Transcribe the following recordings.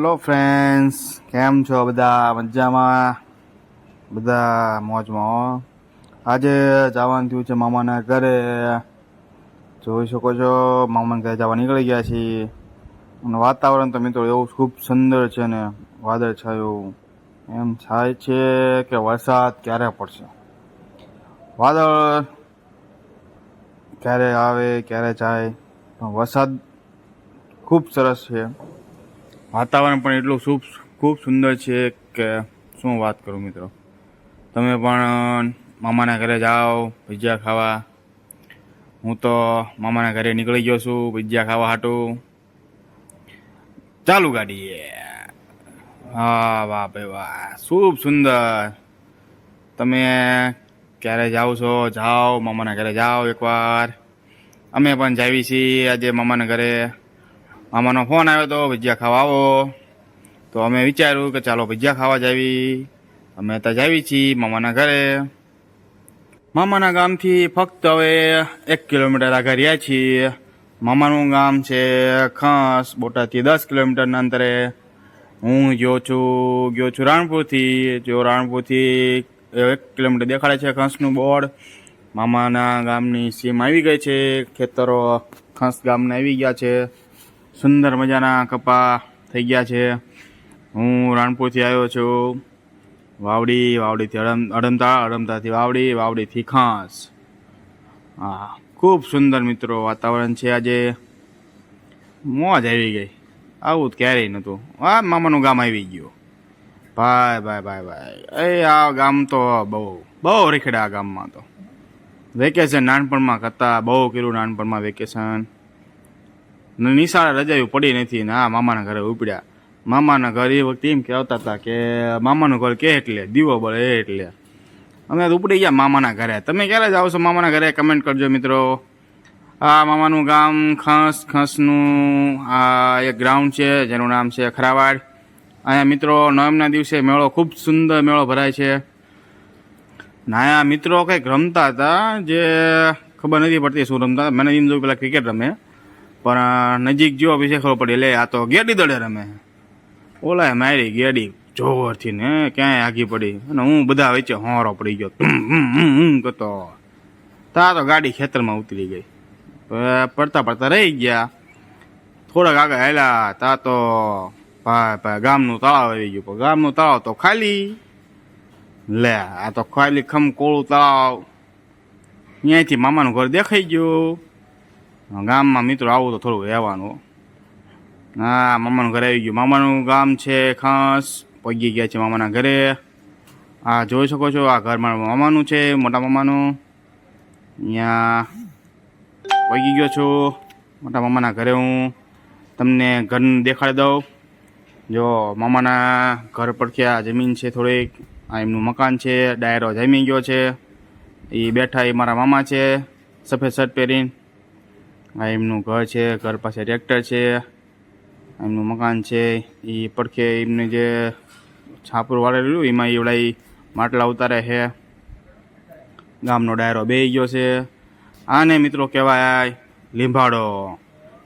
Hello friends, કેમ છો બધા? મજામાં? બધા મોજમાં? આજે જવાનું થયું છે મામાના ઘરે. જોઈ શકો છો, મામાના ઘરે જવા નીકળી ગયા છીએ. અને વાતાવરણ તો મિત્રો એવું ખૂબ સુંદર છે ને, વાદળ છાયું. એમ થાય છે કે વરસાદ ક્યારે પડશે. વાદળ ક્યારે આવે ક્યારે જાય, પણ વરસાદ ખૂબ સરસ છે. વાતાવરણ પણ એટલું ખૂબ સુંદર છે કે શું વાત કરું મિત્રો. તમે પણ મામાના ઘરે જાઓ ભજીયા ખાવા. હું તો મામાના ઘરે નીકળી ગયો છું ભજીયા ખાવા હાટું. ચાલુ ગાડી. હા વાહ ભાઈ વાહ, ખૂબ સુંદર. તમે ક્યારે જાઓ છો? જાઓ મામાના ઘરે જાઓ એકવાર. અમે પણ જાવી છીએ આજે મામાના ઘરે. મામાનો ફોન આવ્યો તો ભજીયા ખાવા આવો, તો અમે વિચાર્યું કે ચાલો ભજીયા ખાવા જાવી. અમે તો જાવી છીએ મામાના ઘરે. મામાના ગામથી ફક્ત હવે 1 કિલોમીટર આગળ રહ્યા છીએ. મામાનું ગામ છે ખાસ, બોટાદથી 10 કિલોમીટરના અંતરે. હું ગયો છું રાણપુરથી. જો રાણપુરથી 1 કિલોમીટર દેખાડે છે ખાસનું બોર્ડ. મામાના ગામની સીમ આવી ગઈ છે. ખેતરો ખાસ ગામના આવી ગયા છે. સુંદર મજાના કપા થઈ ગયા છે. હું રાણપુરથી આવ્યો છું. વાવડીથી અડમતાથી વાવડીથી ખાસ. હા, ખૂબ સુંદર મિત્રો વાતાવરણ છે આજે. મોજ આવી ગઈ. આવું જ ક્યારેય નહોતું. આ મામાનું ગામ આવી ગયું. ભાઈ એ આ ગામ તો બહુ રેખડા. આ ગામમાં તો વેકેશન નાનપણમાં કરતા બહુ કર્યું. નાનપણમાં વેકેશન નિશાળે રજાયું પડી નથી ને આ મામાના ઘરે ઉપડ્યા. મામાના ઘર એ વખતે એમ કહેતા હતા કે મામાનું ઘર કે એટલે દીવો બળે એટલે અમે ઉપડી ગયા મામાના ઘરે. તમે ક્યારે જાઓ છો મામાના ઘરે? કમેન્ટ કરજો મિત્રો. આ મામાનું ગામ ખાસનું આ એક ગ્રાઉન્ડ છે જેનું નામ છે ખરાવાડ. અહીંયા મિત્રો નોમના દિવસે મેળો, ખૂબ સુંદર મેળો ભરાય છે. નાયા મિત્રો કંઈક રમતા હતા જે ખબર નથી પડતી શું રમતા. મને એમ જોયું પેલા ક્રિકેટ રમે, પણ નજીક જો પછી ખબર પડી એટલે આ તો ગેડી દડે રમે. ઓલા મારી ગેડી જોરથી ને ક્યાંય આગી પડી અને હું બધા વચ્ચે હોરો પડી ગયો કરતો. તા તો ગાડી ખેતરમાં ઉતરી ગઈ. પડતા રહી ગયા. થોડાક આગળ હાલ્યા તા તો ભાઈ ગામનું તળાવ આવી ગયું. પણ ગામનું તળાવ તો ખાલી. લે આ તો ખાલી કોળું તળાવ. ત્યાંથી મામાનું ઘર દેખાઈ ગયું. ગામમાં મિત્રો આવું તો થોડું રહેવાનું. હા, મામાનું ઘરે આવી ગયું. મામાનું ગામ છે ખાસ. પગી ગયા છે મામાના ઘરે. આ જોઈ શકો છો, આ ઘર મારા મામાનું છે, મોટા મામાનું. અહીંયા પગી ગયો છું મોટા મામાના ઘરે. હું તમને ઘર દેખાડી દઉં. જો મામાના ઘર પરથી આ જમીન છે થોડીક. આ એમનું મકાન છે. ડાયરો જામી ગયો છે. એ બેઠા એ મારા મામા છે સફેદ શર્ટ પહેરીને. આ એમનું ઘર છે. ઘર પાસે ટ્રેક્ટર છે. એમનું મકાન છે. એ પડખે એમને જે છાપરું વાળેલું એમાં એવડા માટલા ઉતારે છે. ગામનો ડાયરો બેસી ગયો છે. આને મિત્રો કહેવાય લીંભાડો,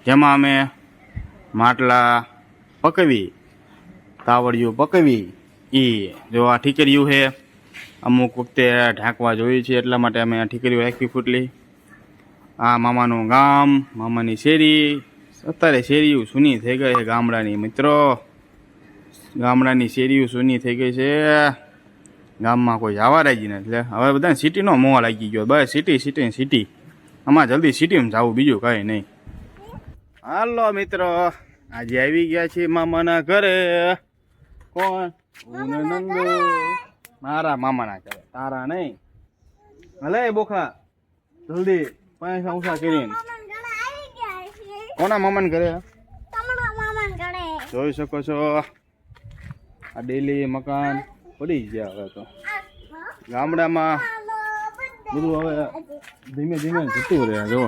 જેમાં અમે માટલા પકવી, તાવડિયું પકવી. જો આ ઠીકરીયું છે. અમુક વખતે ઢાંકવા જોઈએ છે એટલા માટે અમે આ ઠીકરીઓ રાખી ફૂટલી. આ મામાનું ગામ, મામાની શેરી. અત્યારે શેરીઓ સૂની થઈ ગઈ છે ગામડાની મિત્રો. ગામડાની શેરીઓ સૂની થઈ ગઈ છે. ગામમાં કોઈ જવા રાજી નથી. એટલે હવે બધાને સિટીનો મોહ લાગી ગયો. બસ સિટી. આમાં જલ્દી સિટીમાં જવું, બીજું કાંઈ નહીં. હાલો મિત્રો, આજે આવી ગયા છીએ મામાના ઘરે. કોણ? મારા મામાના ઘરે, તારા નહીં. હલે બોખા જલ્દી પૈસા ઊંચા કરીને. કોના મામાના ઘરે? જોઈ શકો છો આ ડેલી મકાન પડી ગયા. હવે તો ગામડામાં બધું હવે ધીમે જતું રહે. જો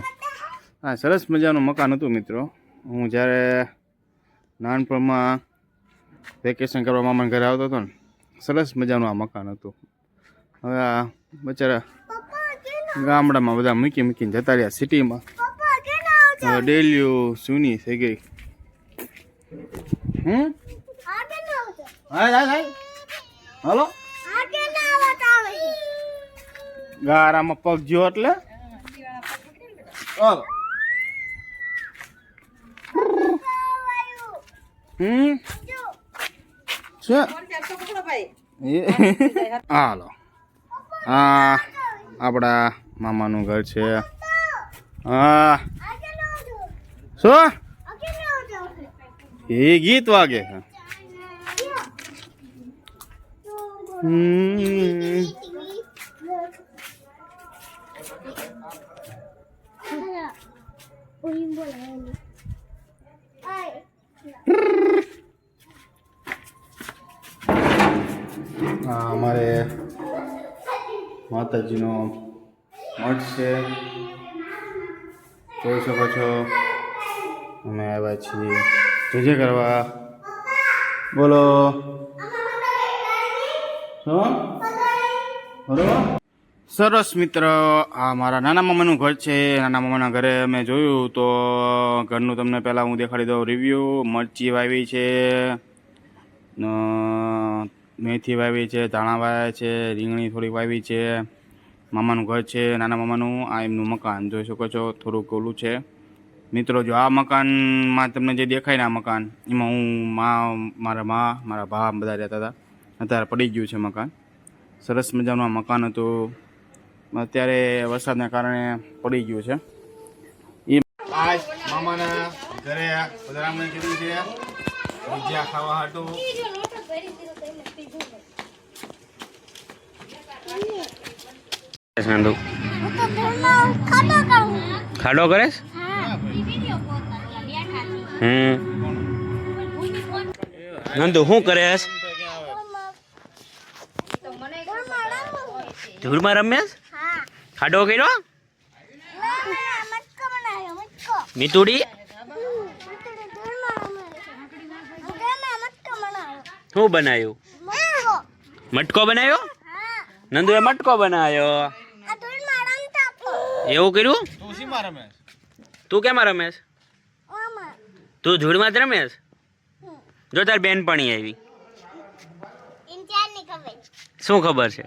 હા, સરસ મજાનું મકાન હતું મિત્રો. હું જ્યારે નાનપણમાં વેકેશન કરવા મામાના ઘરે આવતો હતો ને, સરસ મજાનું આ મકાન હતું. હવે આ બચારા ગામડામાં બધા મૂકીને જતા રહ્યા સિટીમાં. હવે ડેલીઓ સૂની થઈ ગઈ. હાય હાલો ગારામાં પગ જ્યો એટલે હાલો છે હાલો હા આપણા મામાનું ઘર છે હા શું એ ગીત વાગે છે અમારે માતાજીનો મઠ છે જોઈ શકો છો અમે આવ્યા છીએ જે કરવા બોલો શું બરોબર સરસ મિત્ર આ મારા નાના મામાનું ઘર છે નાના મામાના ઘરે અમે જોયું તો ઘરનું તમને પહેલાં હું દેખાડી દઉં રિવ્યૂ મરચી વાવી છે મેથી વાવી છે ધાણા વાવ્યા છે રીંગણી થોડીક વાવી છે મામાનું ઘર છે નાના મામાનું આ એમનું મકાન જોઈ શકો છો થોડુંક ઓલું છે મિત્રો જો આ મકાનમાં તમને જે દેખાય ને આ મકાન એમાં હું મારા ભા બધા રહેતા હતા અત્યારે પડી ગયું છે મકાન સરસ મજાનું આ મકાન હતું અત્યારે વરસાદના કારણે પડી ગયું છે એ આજ મામાના ઘરે પધરામણી કીધું છે ભજીયા ખાવા હાટું ખાડો કરે નંદુ શું કરે ધૂળમાં રમેશ ખાડો કર્યો મીતુડી શું બનાવ્યું મટકો બનાવ્યો નંદુ એ મટકો બનાવ્યો એવું કર્યું તું કેમાં રમેશ તું ધૂળમાં જ રમેશ જો તાર બેનપણી આવી શું ખબર છે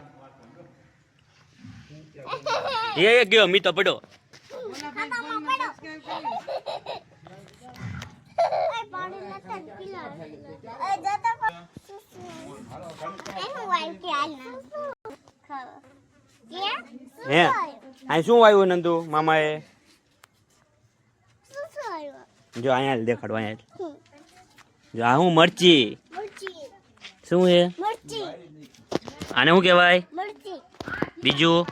એ ગયો મી તો પડ્યો હે આ શું વાવ્યું નંદુ મામાએ જો અહીંયા દેખાડો અહીંયા જો આ હું મરચી શું હે આને શું કહેવાય બીજું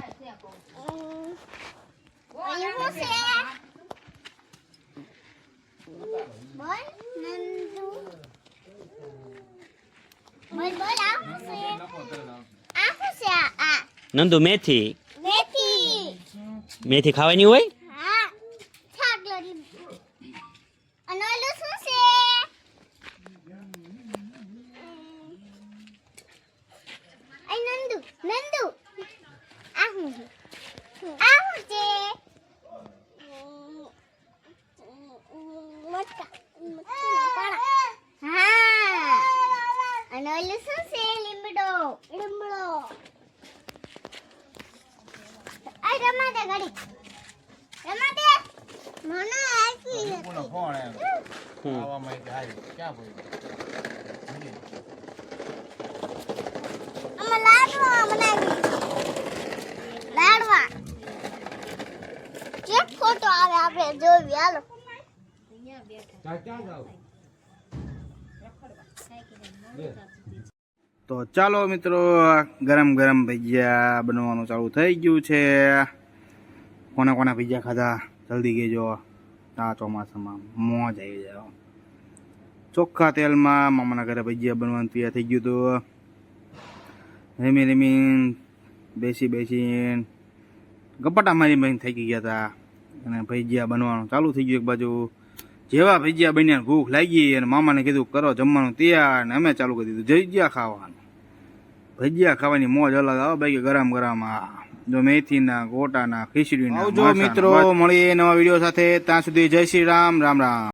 નંદુ મેથી મેથી ખાવાની હોય ફોટો આવે આપણે જોઈ હાલો તો ચાલો મિત્રો ગરમ ગરમ ભજીયા બનવાનું ચાલુ થઈ ગયું છે કોને કોને ભજીયા ખાધા જલ્દી કહેજો આ ચોમાસામાં મોજ આવી જાય ચોખ્ખા તેલમાં મામાના ઘરે ભજીયા બનવાનું તૈયાર થઈ ગયું હતું રેમી રેમી બેસીને ગપાટા મારી થઈ ગયા હતા અને ભજીયા બનવાનું ચાલુ થઈ ગયું એક બાજુ જેવા ભજીયા બન્યા ભૂખ લાગી અને મામાને કીધું કરો જમવાનું તૈયાર અને અમે ચાલુ કરી દીધું ભજીયા ખાવાનું ભજીયા ખાવાની મોજ અલગ આવે બાકી ગરમ ગરમ જો મેથીના ગોટાના ખીચડીના આવજો મિત્રો મળીએ નવા વિડીયો સાથે ત્યાં સુધી જય શ્રી રામ રામ રામ